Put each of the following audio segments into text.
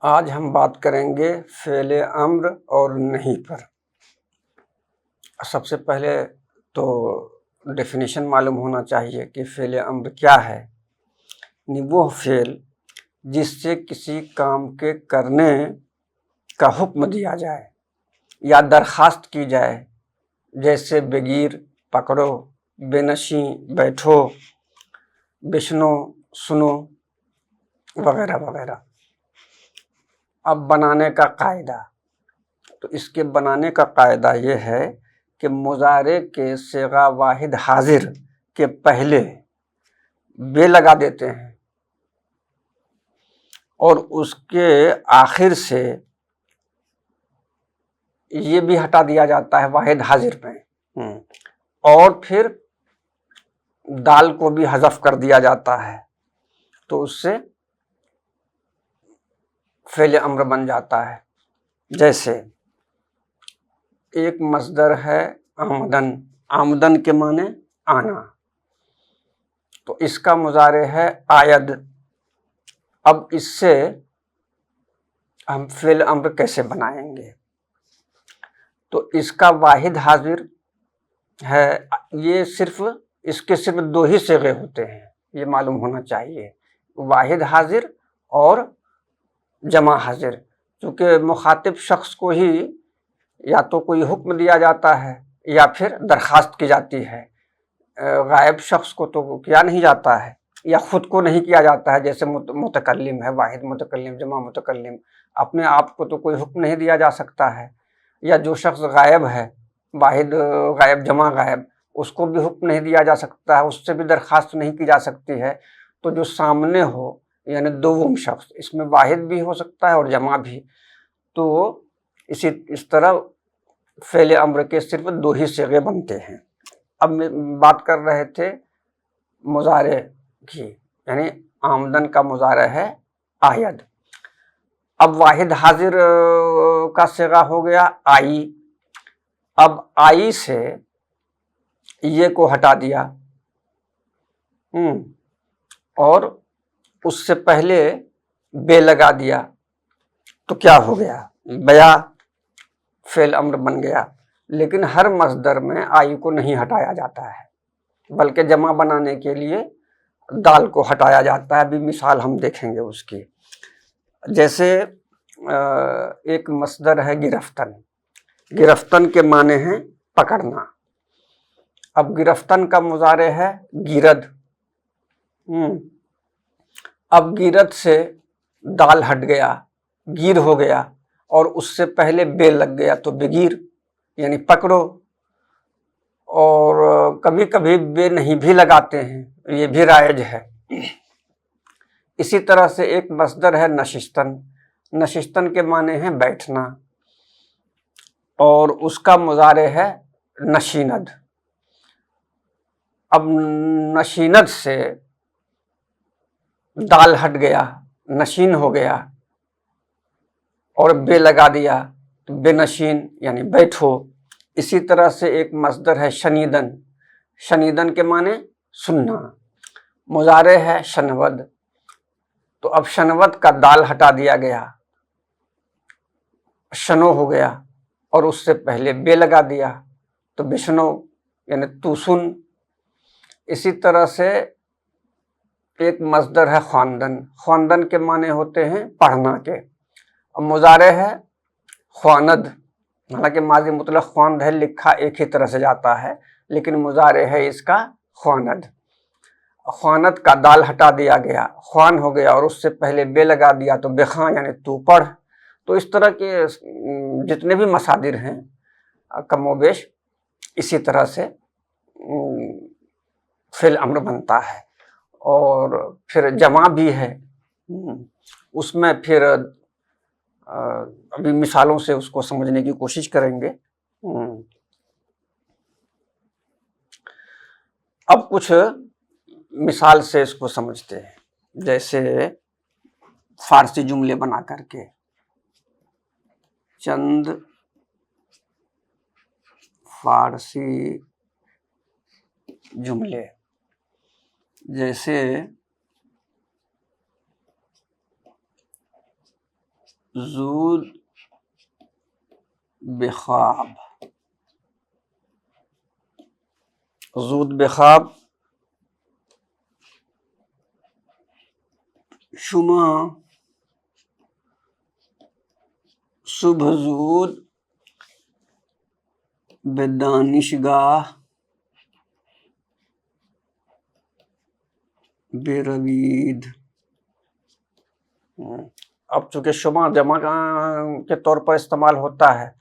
आज हम बात करेंगे फ़ेल-ए अम्र और नहीं पर। सबसे पहले तो डेफिनेशन मालूम होना चाहिए कि फ़ेल-ए अम्र क्या है। वो फ़ेल जिससे किसी काम के करने का हुक्म दिया जाए या दरखास्त की जाए, जैसे बेगीर पकड़ो, बेनशी बैठो, बिश्नो सुनो वगैरह वगैरह। अब बनाने का कायदा, तो इसके बनाने का कायदा ये है कि मुज़ारे के सिगा वाहिद हाजिर के पहले बे लगा देते हैं और उसके आखिर से ये भी हटा दिया जाता है वाहिद हाजिर में, और फिर दाल को भी हज़फ कर दिया जाता है, तो उससे फ़ेल अम्र बन जाता है। जैसे एक मस्दर है आमदन, आमदन के माने आना, तो इसका मुज़ारे है आयद। अब इससे हम फ़ेल अम्र कैसे बनाएंगे? तो इसका वाहिद हाजिर है, ये इसके सिर्फ दो ही सिगे होते हैं, ये मालूम होना चाहिए, वाहिद हाजिर और जमा हाजिर। क्योंकि मुखातिब शख्स को ही या तो कोई हुक्म दिया जाता है या फिर दरखास्त की जाती है, गायब शख्स को तो किया नहीं जाता है या खुद को नहीं किया जाता है। जैसे मुतकल्लिम है, वाहिद मुतकल्लिम, जमा मुतकल्लिम, अपने आप को तो कोई हुक्म नहीं दिया जा सकता है। या जो शख्स गायब है, वाहिद गायब जमा गायब, उसको भी हुक्म नहीं दिया जा सकता है, उससे भी दरखास्त नहीं की जा सकती है। तो जो सामने हो यानी दोवम शख्स, इसमें वाहिद भी हो सकता है और जमा भी। तो इस तरह फ़ेल अम्र के सिर्फ दो ही सिगे बनते हैं। अब बात कर रहे थे मुज़ारे की, यानी आमदन का मुज़ारा है आयद। अब वाहिद हाजिर का सिगा हो गया आई। अब आई से ये को हटा दिया, और उससे पहले बे लगा दिया, तो क्या हो गया? बया फ़ेल अम्र बन गया। लेकिन हर मस्दर में आई को नहीं हटाया जाता है, बल्कि जमा बनाने के लिए दाल को हटाया जाता है। अभी मिसाल हम देखेंगे उसकी। जैसे एक मस्दर है गिरफ्तन, गिरफ्तन के माने हैं पकड़ना। अब गिरफ्तन का मुज़ारे है गिरद। अब गिरद से दाल हट गया, गिर हो गया, और उससे पहले बे लग गया, तो बेगीर यानी पकड़ो। और कभी कभी बे नहीं भी लगाते हैं, ये भी राइज है। इसी तरह से एक मस्दर है नशिस्तन, नशिस्तन के माने हैं बैठना, और उसका मुज़ारे है नशीनद। अब नशीनद से दाल हट गया, नशीन हो गया, और बे लगा दिया, तो बेनशीन यानी बैठो। इसी तरह से एक मस्दर है शनीदन, शनीदन के माने सुनना, मुज़ारे है शनवद। तो अब शनवद का दाल हटा दिया गया, शनो हो गया, और उससे पहले बे लगा दिया, तो बिश्नो यानी तू सुन। इसी तरह से एक मस्दर है ख्वानदन, ख्वानदन के माने होते हैं पढ़ना के। अब मुज़ारे है ख्वानद, हालांकि माजी मुतलक ख्वानद है, लिखा एक ही तरह से जाता है, लेकिन मुज़ारे है इसका ख्वानद। ख्वानद का दाल हटा दिया गया, ख्वान हो गया, और उससे पहले बे लगा दिया, तो बेखां यानी तू पढ़। तो इस तरह के जितने भी मसादिर हैं कमोबेश इसी तरह से फ़ेल अम्र बनता है। और फिर जमा भी है, उसमें फिर अभी मिसालों से उसको समझने की कोशिश करेंगे। अब कुछ मिसाल से इसको समझते हैं। जैसे फारसी जुमले बना करके, चंद फारसी जुमले, जैसे ज़ूद बेख्वाब, ज़ूद बेख्वाब शुमा सुबह ज़ूद बेदानिशगाह बेरवीद। अब चूंकि शुमा जमा के तौर पर इस्तेमाल होता है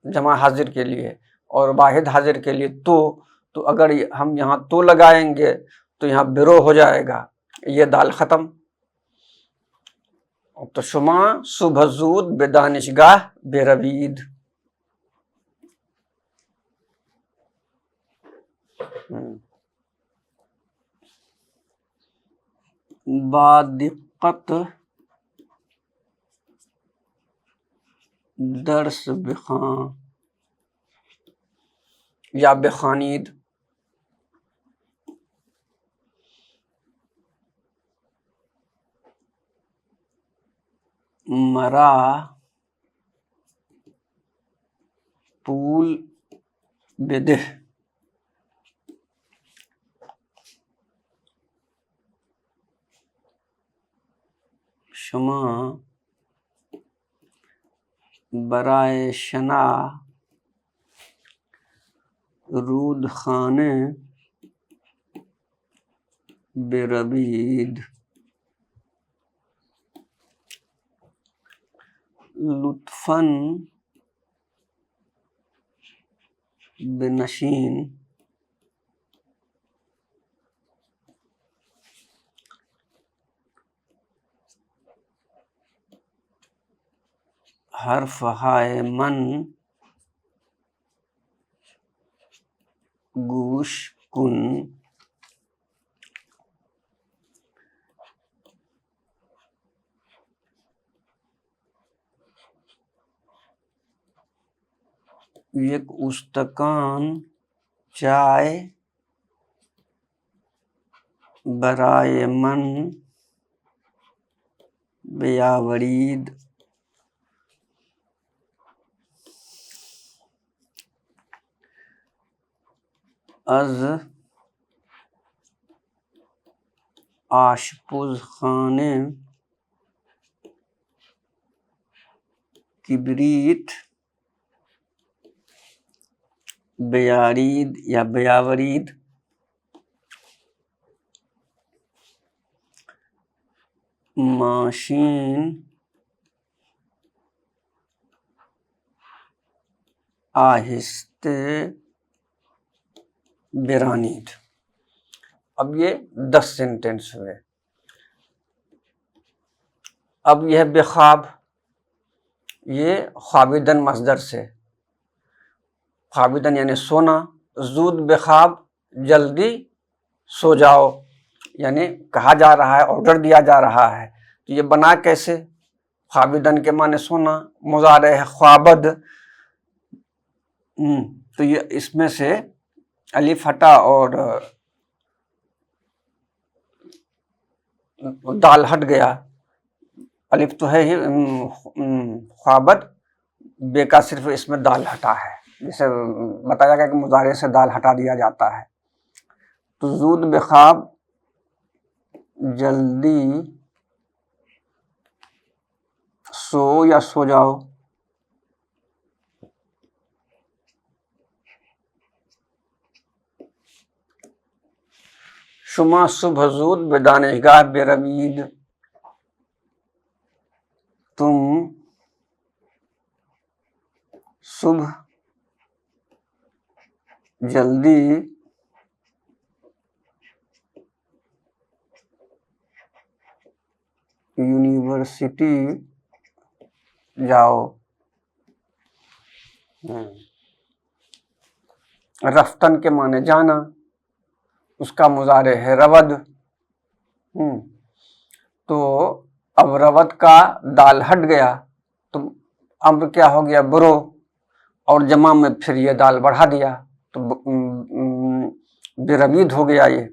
जमा हाजिर के लिए और वाहिद हाजिर के लिए तो अगर हम यहाँ तो लगाएंगे तो यहाँ बिरो हो जाएगा, ये दाल ख़त्म। तो शुमा सुबह ज़ूद बेदानिशगाह बेरवीद। बादिक़्क़त दर्स बिखां या बेखानीद। मरा पूल बेदेह, शुमा बराए शना रूद खाने बेरबीद। लुत्फन बेनशीन, हर्फ हाय मन गूश कुन। एक उस्तकान चाय बराए मन बेयावरीद। अज आशपुज खाने किबरीत बेयारीद या बेयावरीद। माशीन आहिस्ते बेरानीद। अब ये 10 सेंटेंस हुए। अब यह बेख्वाब, ये ख्वाबिदन मस्दर से, ख्वाबिदन यानी सोना, ज़ूद बेख्वाब जल्दी सो जाओ, यानी कहा जा रहा है, ऑर्डर दिया जा रहा है। तो ये बना कैसे? ख्वाबिदन के माने सोना, मुज़ारे है ख्वाबद। तो ये इसमें से अलिफ हटा और दाल हट गया। अलिफ तो है ही ख्वाबद, बे का सिर्फ इसमें दाल हटा है, जिसे बताया गया कि मुज़ारे से दाल हटा दिया जाता है। तो ज़ूद बेख्वाब जल्दी सो या सो जाओ। शुमा सुबह ज़ूद बेदानिशगाह बेरवीद, तुम सुबह जल्दी यूनिवर्सिटी जाओ। रफ्तन के माने जाना, उसका मुज़ारे है रवद। तो अब रवद का दाल हट गया तो अम्र क्या हो गया? बुरो, और जमा में फिर ये दाल बढ़ा दिया तो बेरवीद हो गया ये।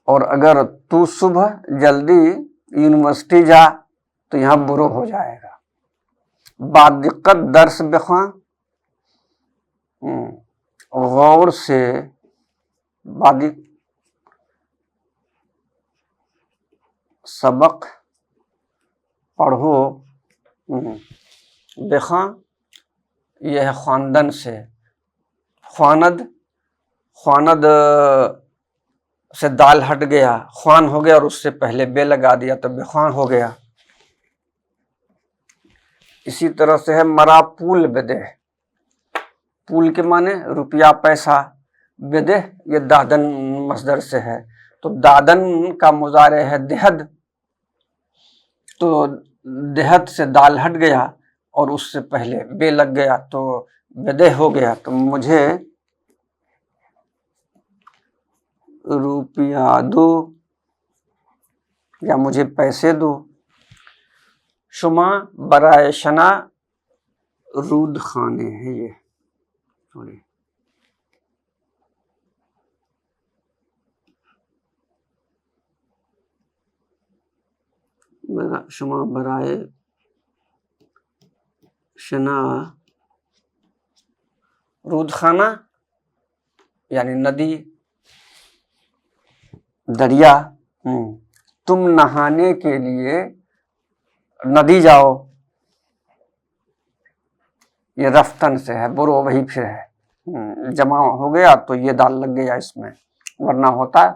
और अगर तू सुबह जल्दी यूनिवर्सिटी जा तो यहाँ बुरो हो जाएगा। बादिक्कत दर्स बेख्वां, गौर से बादी सबक पढ़ो, बेख्वां यह है ख्वानदन से, ख्वानद, ख्वानद से दाल हट गया, ख्वान हो गया और उससे पहले बे लगा दिया तो बेख्वां हो गया। इसी तरह से है मरापूल बेदेह, पूल के माने रुपया पैसा, बेदेह ये दादन मसदर से है, तो दादन का मुजारे है देहद, तो देहद से दाल हट गया और उससे पहले बे लग गया तो बेदेह हो गया। तो मुझे रुपया दो या मुझे पैसे दो। शुमा बराए शना रूद खाने है ये, सॉरी शुमा बराए शना रूद खाना यानी नदी दरिया, तुम नहाने के लिए नदी जाओ, ये रफ्तन से है, बुरो वही फिर है, जमा हो गया तो ये दाल लग गया इसमें, वरना होता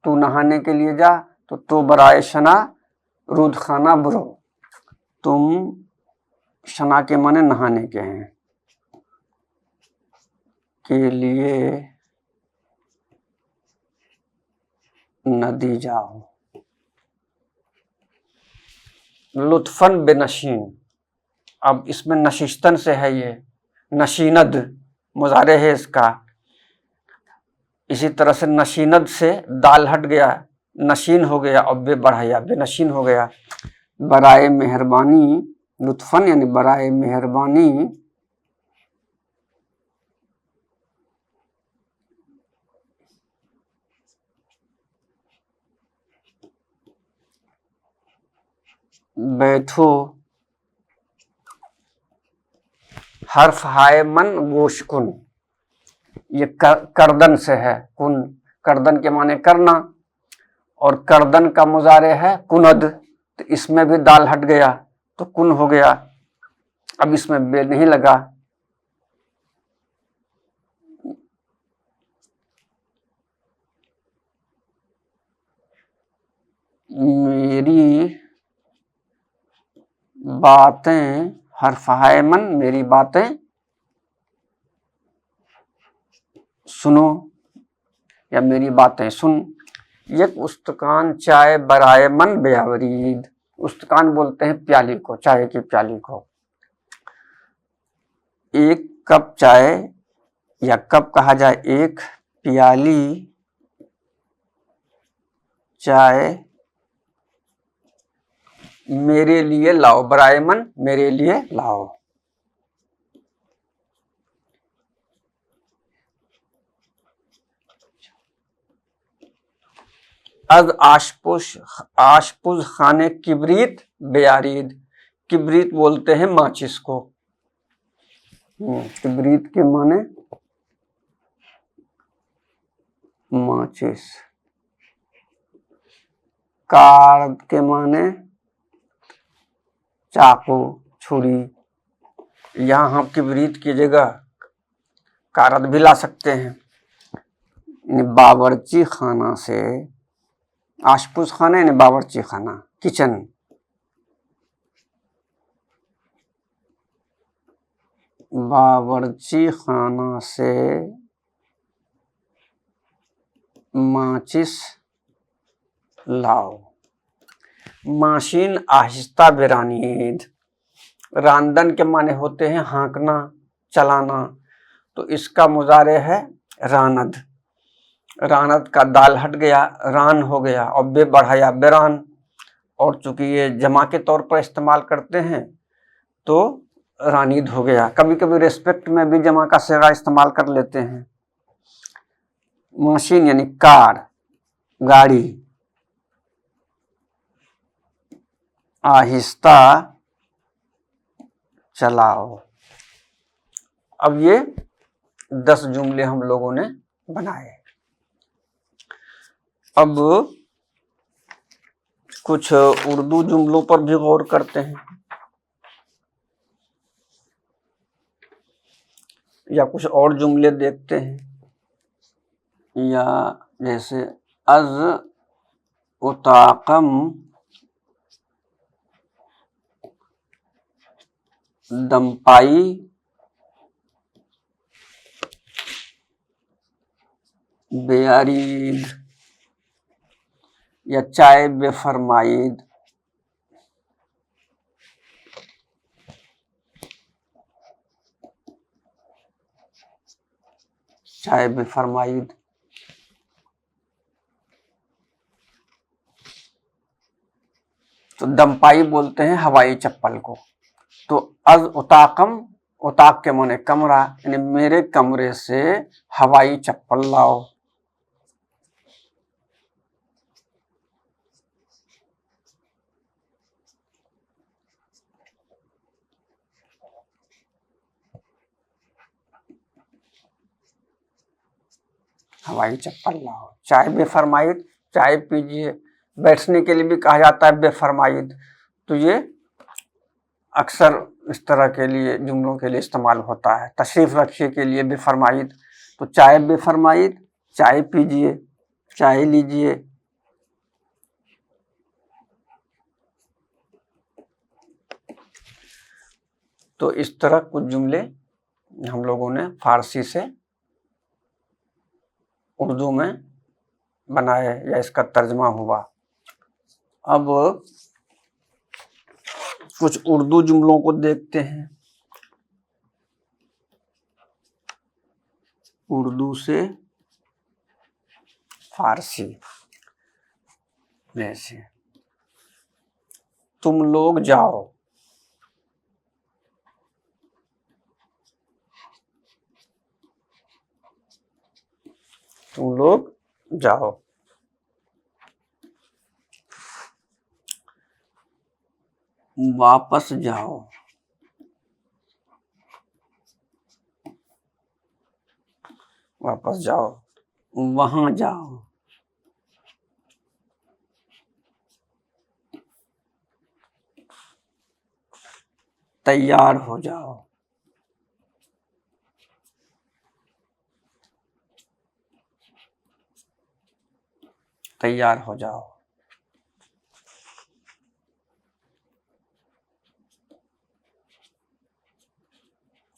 तू नहाने के लिए जा तो बराए शना रूद खाना बुरो, तुम शना के माने नहाने के हैं, के लिए नदी जाओ। लुत्फन बेनशीन, अब इसमें नशिस्तन से है ये, नशीनद मुजारे है इसका। इसी तरह से नशीनद से दाल हट गया, नशीन हो गया और बे बढ़ाया बेनशीन हो गया। बराए मेहरबानी, लुत्फन यानी बराए मेहरबानी बैठो, हर्फ हाय मन गोश कुन, ये करदन से है, कुन करदन के माने करना और करदन का मुजारे है कुनद, तो इसमें भी दाल हट गया तो कुन हो गया। अब इसमें बे नहीं लगा, मेरी बातें हरफाए मन, मेरी बातें सुनो या मेरी बातें सुन। एक उस्तकान चाय बराए मन बेआवरीद, उस्तकान बोलते हैं प्याली को, चाय की प्याली को। एक कप चाय या कप कहा जाए, एक प्याली चाय मेरे लिए लाओ, बराए मन मेरे लिए लाओ। अज आशपुज खाने किबरीत बेयारीद, किबरीत बोलते हैं माचिस को, किबरीत के माने माचिस, कार के माने चाकू छुरी, यहाँ हम किबरीत की जगह कारद भी ला सकते हैं। बावर्ची खाना से, आशपुज खाना यानी बावर्ची खाना, किचन। बावर्ची खाना से माचिस लाओ। माशीन आहिस्ता बेरानीद, रांदन के माने होते हैं हाँकना चलाना, तो इसका मुजारे है रानद, रानद का दाल हट गया रान हो गया और बे बढ़ाया बेरान, और चूंकि ये जमा के तौर पर इस्तेमाल करते हैं तो रानीद हो गया। कभी कभी रेस्पेक्ट में भी जमा का सेगा इस्तेमाल कर लेते हैं। मशीन यानी कार गाड़ी, आहिस्ता चलाओ। अब ये 10 जुमले हम लोगों ने बनाए। अब कुछ उर्दू जुमलों पर भी गौर करते हैं, या कुछ और जुमले देखते हैं। या जैसे अज उताकम दमपाई बेयारीद, या चाय बेफरमाइद। चाय बेफरमाइद। तो दमपाई बोलते हैं हवाई चप्पल को। तो अज उताकम, उताक के माने कमरा, यानी मेरे कमरे से हवाई चप्पल लाओ। हवाई चप्पल लाओ। चाय बेफरमाइद, चाय पीजिए। बैठने के लिए भी कहा जाता है बेफरमाइद। तो ये अक्सर इस तरह के लिए जुमलों के लिए इस्तेमाल होता है। तशरीफ रखिए के लिए बेफरमाइद। तो चाय बेफरमाइद, चाय पीजिए, चाय लीजिए। तो इस तरह कुछ जुमले हम लोगों ने फारसी से उर्दू में बनाए, या इसका तर्जमा हुआ। अब कुछ उर्दू जुमलों को देखते हैं। उर्दू से फारसी। जैसे तुम लोग जाओ। तुम लोग जाओ। वापस जाओ। वापस जाओ। वहां जाओ। तैयार हो जाओ। तैयार हो जाओ।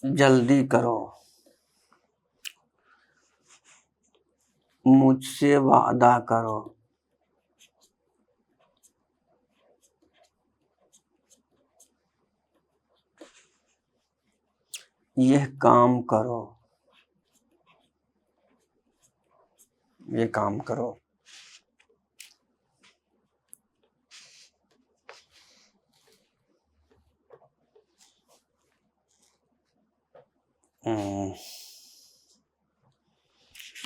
जल्दी करो। मुझसे वादा करो। यह काम करो। ये काम करो।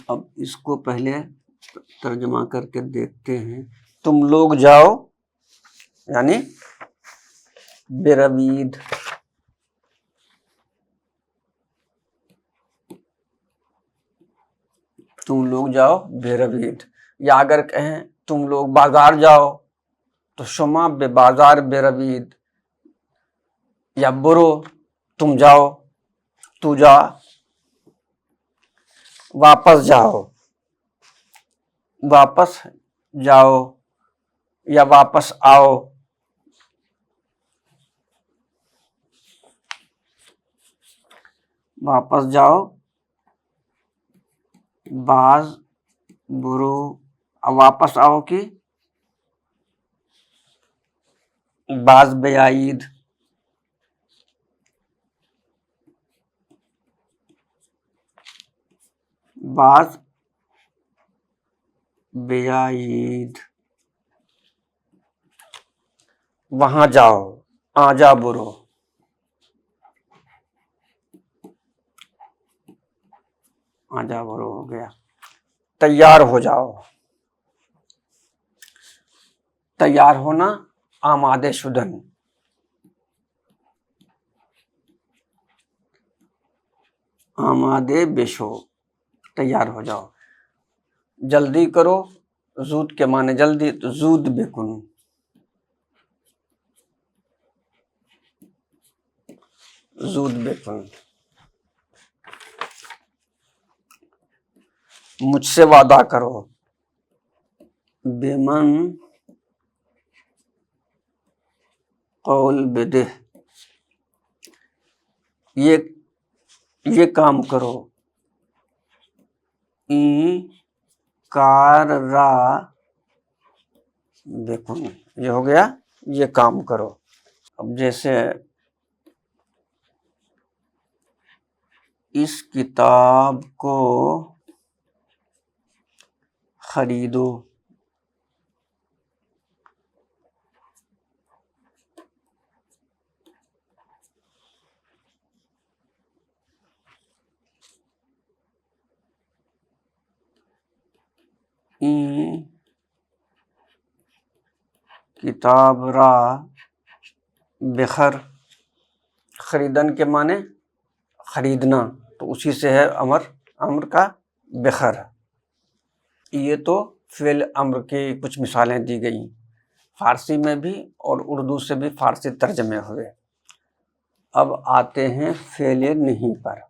अब इसको पहले तर्जमा करके देखते हैं। तुम लोग जाओ यानी बेरवीद। तुम लोग जाओ बेरवीद। या अगर कहें तुम लोग बाजार जाओ तो शुमा बे बाजार बेरवीद। या बुरो तुम जाओ, तू जा। वापस जाओ, वापस जाओ। या वापस आओ। वापस जाओ, बाज बुरो। अब वापस आओ कि बाज बेआईद। बाज बेआईद। वहां जाओ, आजा बुरो। आजा बुरो हो गया। तैयार हो जाओ। तैयार होना आमादे शुदन, आमादे बेशो, तैयार हो जाओ। जल्दी करो, जूद के माने जल्दी, तो जूद बेकुन, जूद बेकुन। मुझसे वादा करो, बेमन कौल बेदेह, ये काम करो, ई कार रा बेकुन, ये हो गया ये काम करो। अब जैसे इस किताब को खरीदो, किताब रा बेखर, खरीदन के माने खरीदना, तो उसी से है अम्र का बेखर। ये तो फ़िल अम्र की कुछ मिसालें दी गई, फारसी में भी और उर्दू से भी फारसी तर्जमे हुए। अब आते हैं फ़िल नहीं पर।